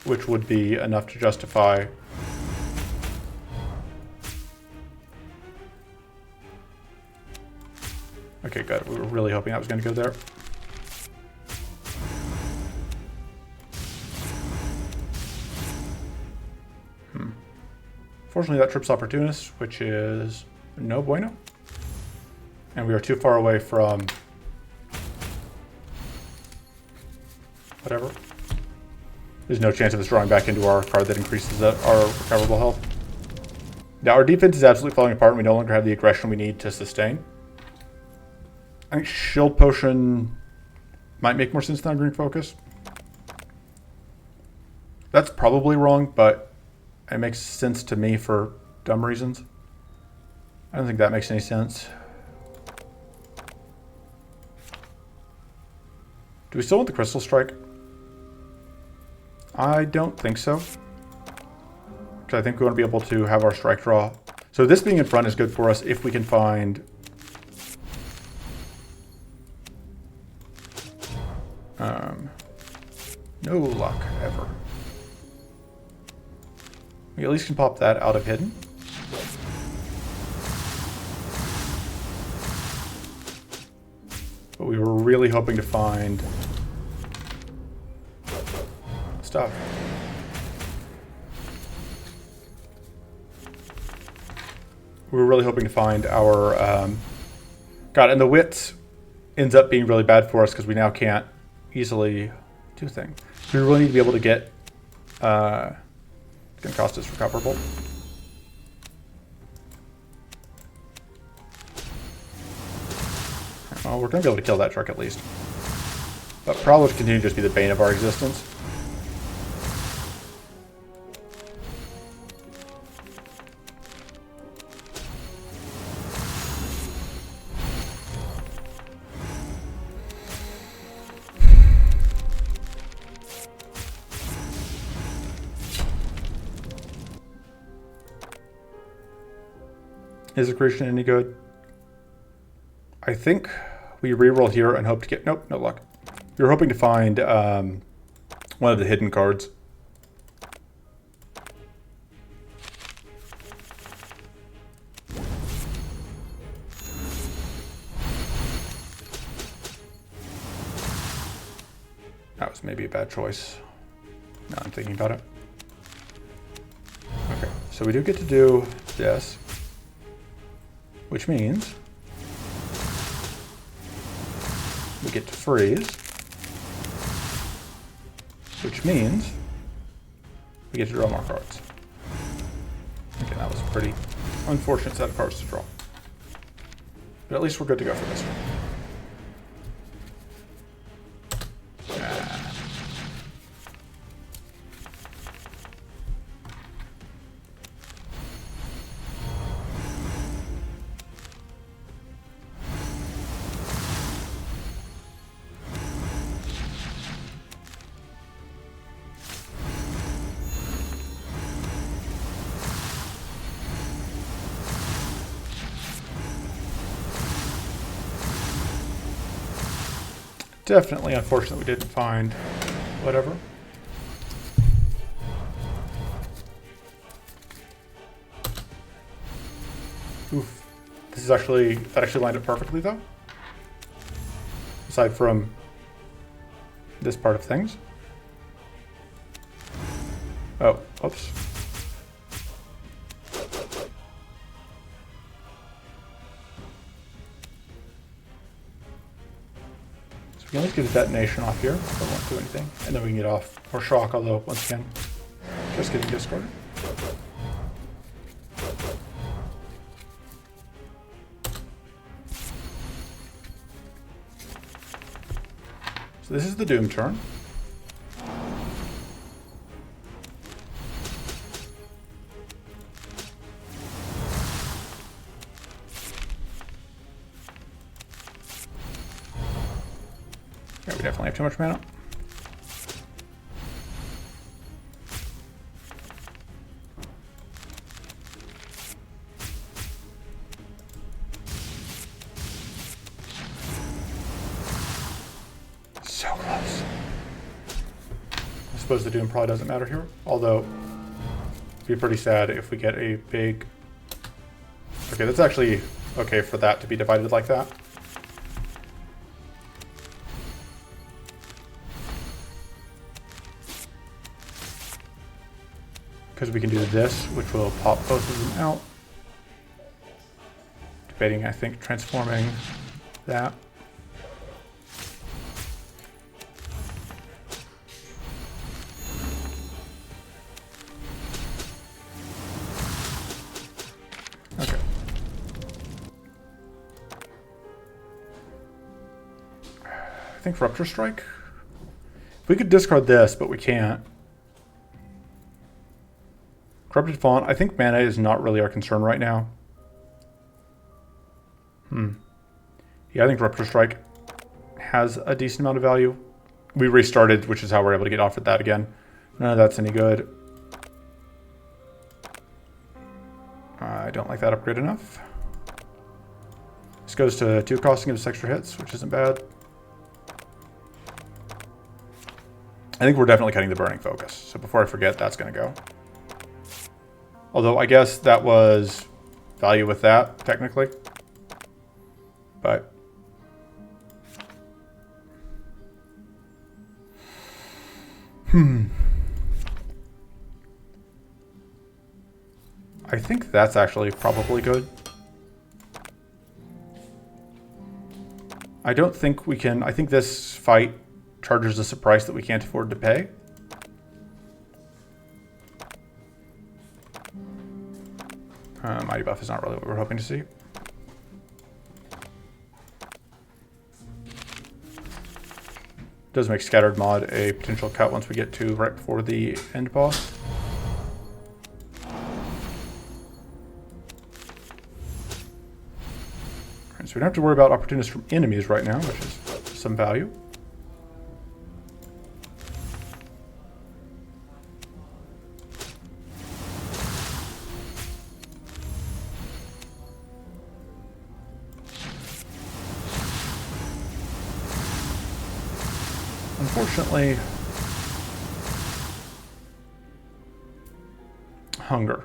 which would be enough to justify. Okay, good. We were really hoping I was going to go there. Fortunately, that trips Opportunist, which is no bueno. And we are too far away from whatever. There's no chance of us drawing back into our card that increases our recoverable health. Now, our defense is absolutely falling apart, and we no longer have the aggression we need to sustain. I think Shield Potion might make more sense than Green Focus. That's probably wrong, but it makes sense to me for dumb reasons. I don't think that makes any sense. Do we still want the Crystal Strike? I don't think so. Because I think we want to be able to have our strike draw. So this being in front is good for us if we can find... no luck, ever. We at least can pop that out of hidden. But we were really hoping to find stuff. We were really hoping to find our... God, and the wit ends up being really bad for us because we now can't easily do things. So we really need to be able to get... it's going to cost us recoverable. Well, we're going to be able to kill that truck at least. But probably would continue to just be the bane of our existence. Is accretion any good? I think we reroll here and hope to get... Nope, no luck. We were hoping to find one of the hidden cards. That was maybe a bad choice. Now I'm thinking about it. Okay, so we do get to do this. Which means we get to freeze, which means we get to draw more cards. Okay, that was a pretty unfortunate set of cards to draw. But at least we're good to go for this one. Definitely unfortunate we didn't find whatever. Oof. This is actually, that actually lined up perfectly though. Aside from this part of things. Oh, oops. We can at least get a detonation off here, but it won't do anything. And then we can get off, or shock, although, once again, just getting discarded. So this is the Doom turn. Yeah, we definitely have too much mana. So close. I suppose the Doom probably doesn't matter here, although it'd be pretty sad if we get a big... Okay, that's actually okay for that to be divided like that. Because we can do this, which will pop both of them out. Debating, I think, transforming that. Okay. I think Rupture Strike. We could discard this, but we can't. Corrupted Font. I think mana is not really our concern right now. Yeah, I think Rupture Strike has a decent amount of value. We restarted, which is how we're able to get off at that again. None of that's any good. I don't like that upgrade enough. This goes to 2 cost and gives us extra hits, which isn't bad. I think we're definitely cutting the Burning Focus. So before I forget, that's going to go. Although I guess that was value with that, technically. But I think that's actually probably good. I don't think we can... I think this fight charges us a price that we can't afford to pay. Mighty Buff is not really what we're hoping to see. Does make Scattered Mod a potential cut once we get to right before the end boss. Alright, so we don't have to worry about opportunities from enemies right now, which is some value. Unfortunately, hunger.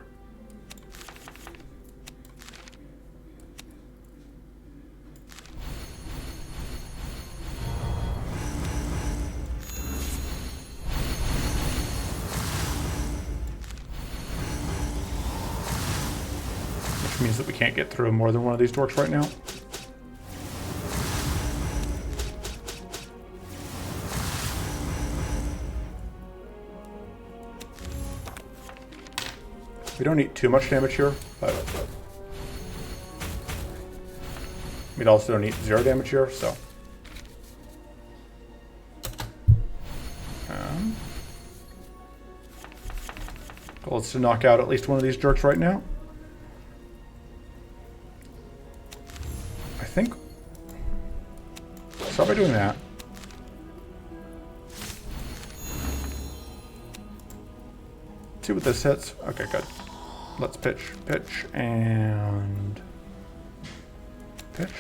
Which means that we can't get through more than one of these dorks right now. We don't need too much damage here, but we also don't need 0 damage here, so. Goal is to knock out at least one of these jerks right now. I think. Start by doing that. See what this hits. Okay, good. Let's pitch, and pitch.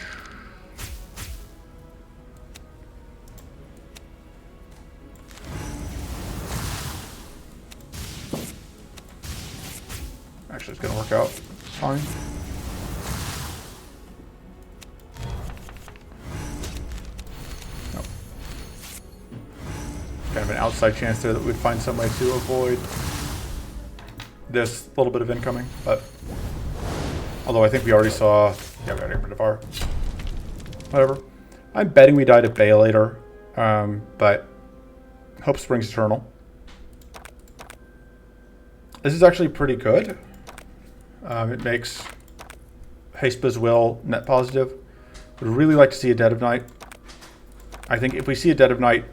Actually, it's going to work out fine. Nope. Kind of an outside chance there that we'd find some way to avoid this little bit of incoming, but although I think we already saw, yeah, we already got rid of our, whatever. I'm betting we die to Bay later, but Hope Springs Eternal. This is actually pretty good. It makes Haste's Will net positive. Would really like to see a Dead of Night. I think if we see a Dead of Night,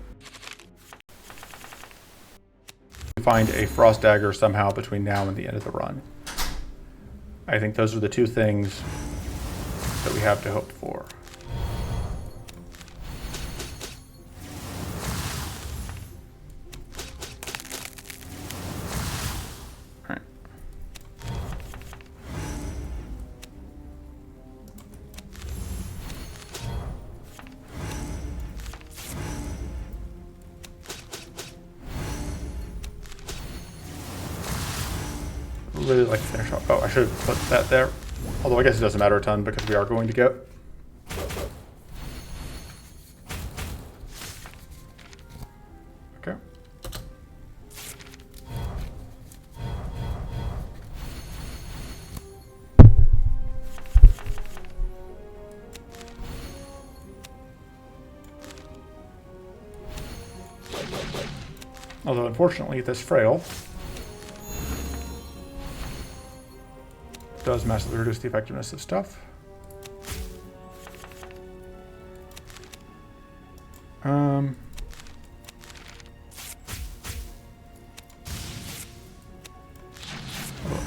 find a Frost Dagger somehow between now and the end of the run. I think those are the 2 things that we have to hope for. All right. Really like to finish off. Oh, I should have put that there. Although I guess it doesn't matter a ton because we are going to get. Okay. Although unfortunately this frail does massively reduce the effectiveness of stuff.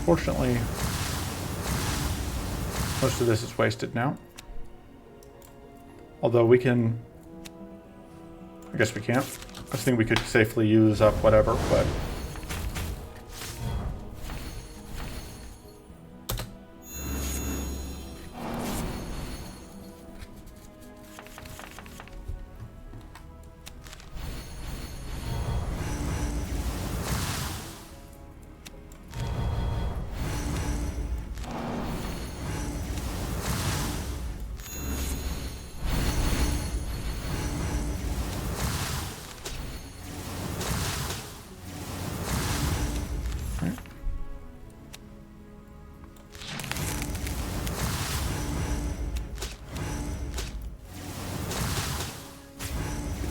Fortunately, most of this is wasted now. Although we can... I guess we can't. I was thinking we could safely use up whatever, but...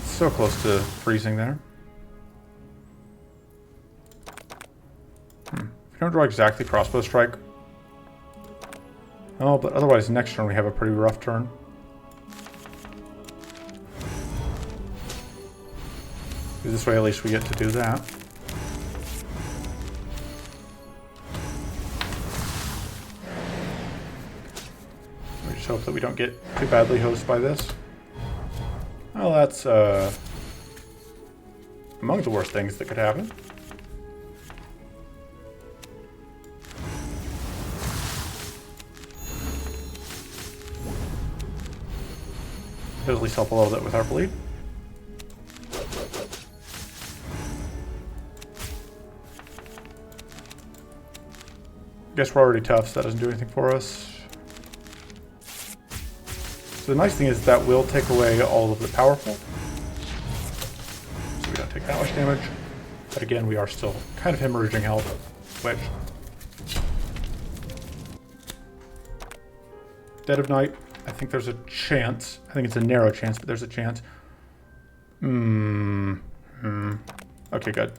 So close to freezing there. If you don't draw exactly crossbow strike. Oh, but otherwise next turn we have a pretty rough turn. This way at least we get to do that. We just hope that we don't get too badly hosed by this. Well, that's among the worst things that could happen. Could at least help a little bit with our bleed. Guess we're already tough, so that doesn't do anything for us. So the nice thing is that will take away all of the powerful. So we don't take that much damage. But again, we are still kind of hemorrhaging health, which... Dead of Night, I think there's a chance. I think it's a narrow chance, but there's a chance. Okay, good.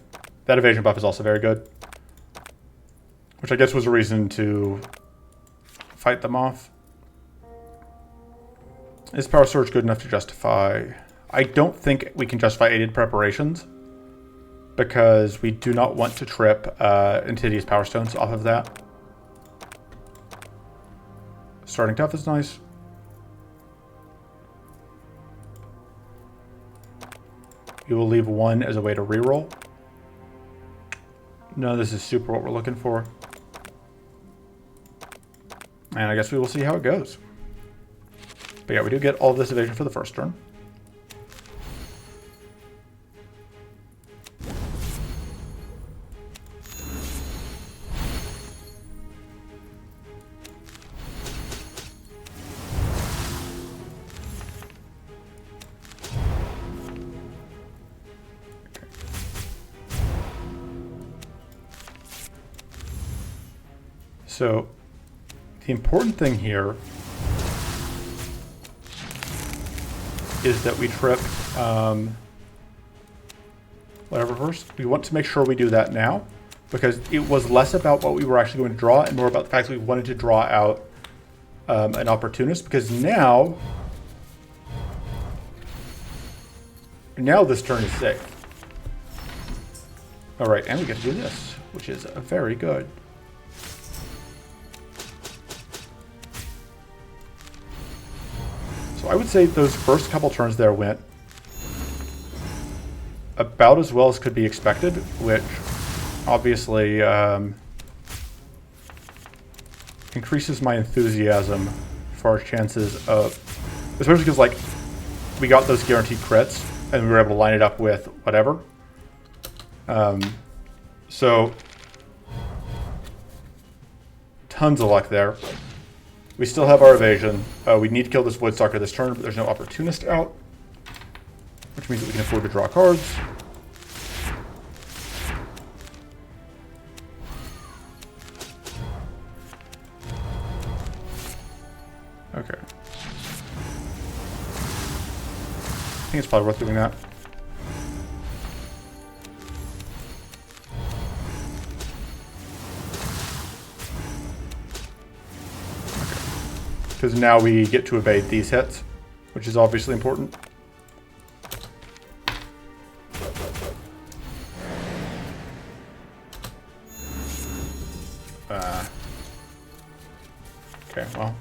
That evasion buff is also very good. Which I guess was a reason to fight them off. Is Power Surge good enough to justify? I don't think we can justify aided preparations because we do not want to trip Insidious Power Stones off of that. Starting tough is nice. You will leave one as a way to reroll. No, this is super what we're looking for. And I guess we will see how it goes. But yeah, we do get all of this evasion for the first turn. So, the important thing here is that we trip whatever first. We want to make sure we do that now because it was less about what we were actually going to draw and more about the fact that we wanted to draw out an opportunist because now this turn is safe. All right, and we get to do this, which is very good. So I would say those first couple turns there went about as well as could be expected, which obviously increases my enthusiasm for our chances of, especially because like we got those guaranteed crits and we were able to line it up with whatever. So tons of luck there. We still have our evasion. We need to kill this Woodstalker this turn, but there's no opportunist out, which means that we can afford to draw cards. Okay. I think it's probably worth doing that. Because now we get to evade these hits, which is obviously important. Okay, well,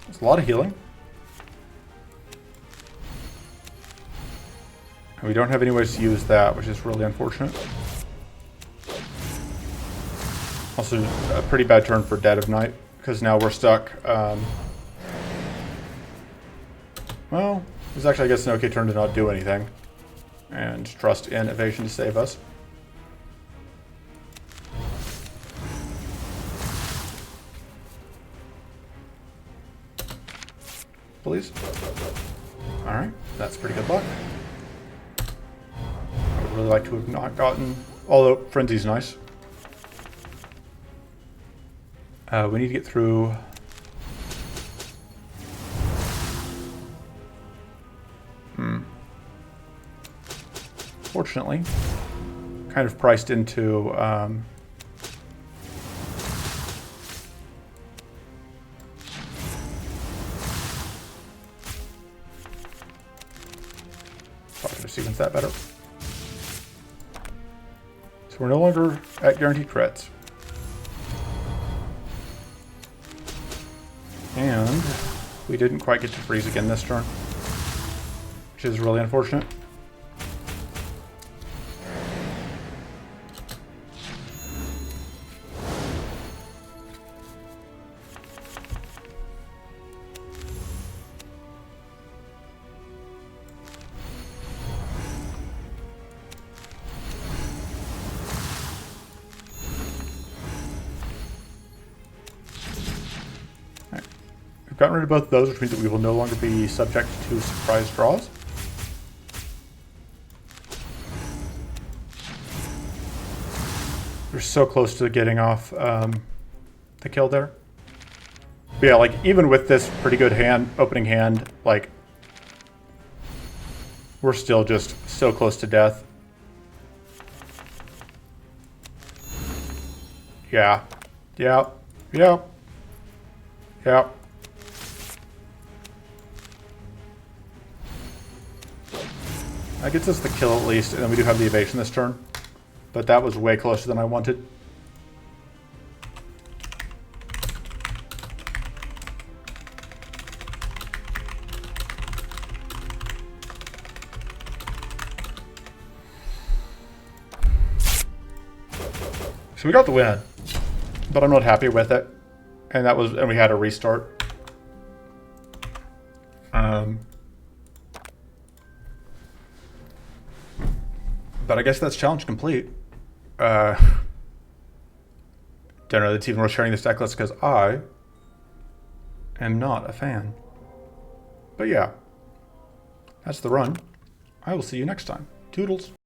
there's a lot of healing. And we don't have any ways to use that, which is really unfortunate. Also, a pretty bad turn for Dead of Night, because now we're stuck. Well, it was actually, I guess, an okay turn to not do anything. And trust in evasion to save us. Please. Alright, that's pretty good luck. I would really like to have not gotten... Although, Frenzy's nice. We need to get through... Fortunately, kind of priced into... Probably could have sequenced that better. So we're no longer at guaranteed crits. And we didn't quite get to freeze again this turn, which is really unfortunate. We've gotten rid of both of those, which means that we will no longer be subject to surprise draws. We're so close to getting off the kill there. But yeah, like, even with this pretty good hand, opening hand, like, we're still just so close to death. Yeah. Yeah. Yeah. Yeah. That gets us the kill at least, and then we do have the evasion this turn. But that was way closer than I wanted. So we got the win, but I'm not happy with it. And we had a restart. But I guess that's challenge complete. Don't know that it's even worth sharing this deck list because I am not a fan. But yeah, that's the run. I will see you next time. Toodles.